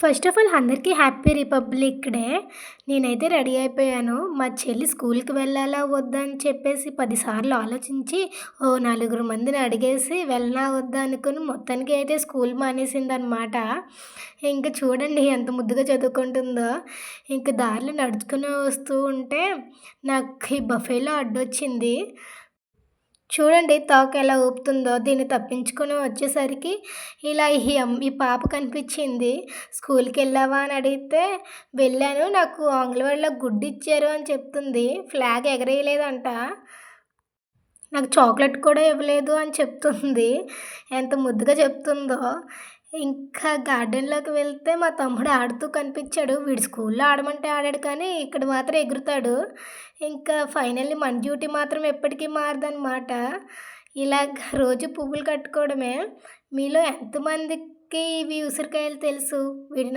First of all అందరికీ happy republic day. నేనైతే ready అయిపోయాను. మా చెల్లి స్కూల్‌కి వెళ్ళాలా? వద్దా? అని చెప్పేసి 10 సార్లు ఆలోచించి, ఓ నలుగురు మందిని అడిగేసి వెళ్ళనా? వద్దా? అనుకుని మొత్తానికి అయితే స్కూల్ మానేసిందనమాట. ఇంక చూడండి ఎంత ముద్దుగా చదువుకుంటుందో. ఇంక దారిలో నడుచుకుని వస్తూ ఉంటే నాకు ఈ బఫేలో అడ్డొచ్చింది. చూడండి తోక ఎలా ఊపుతుందో. దీన్ని తప్పించుకొని వచ్చేసరికి ఇలా ఈ పాప కనిపించింది. "స్కూల్‌కెళ్ళావా?" అని అడిగితే, "వెళ్ళాను. నాకు అంగన్వాడీలో గుడ్డిచ్చారు" అని చెప్తుంది. ఫ్లాగ్ ఎగరేయలేదంట. నాకు చాక్లెట్ కూడా ఇవ్వలేదు అని చెప్తుంది. ఎంత ముద్దుగా చెప్తుందో. ఇంకా గార్డెన్‌లోకి వెళ్తే మా తమ్ముడు ఆడుతూ కనిపించాడు. వీడు స్కూల్‌లో ఆడమంటే ఆడాడు కానీ, ఇక్కడ మాత్రం ఎగురుతాడు. ఇంకా ఫైనల్లీ మన డ్యూటీ మాత్రం ఎప్పటికీ మారదనమాట. ఇలాగ రోజు పువ్వులు కట్టుకోవడమే. మీలో ఎంతమందికి ఇవి ఉసిరికాయలు తెలుసు? వీటిని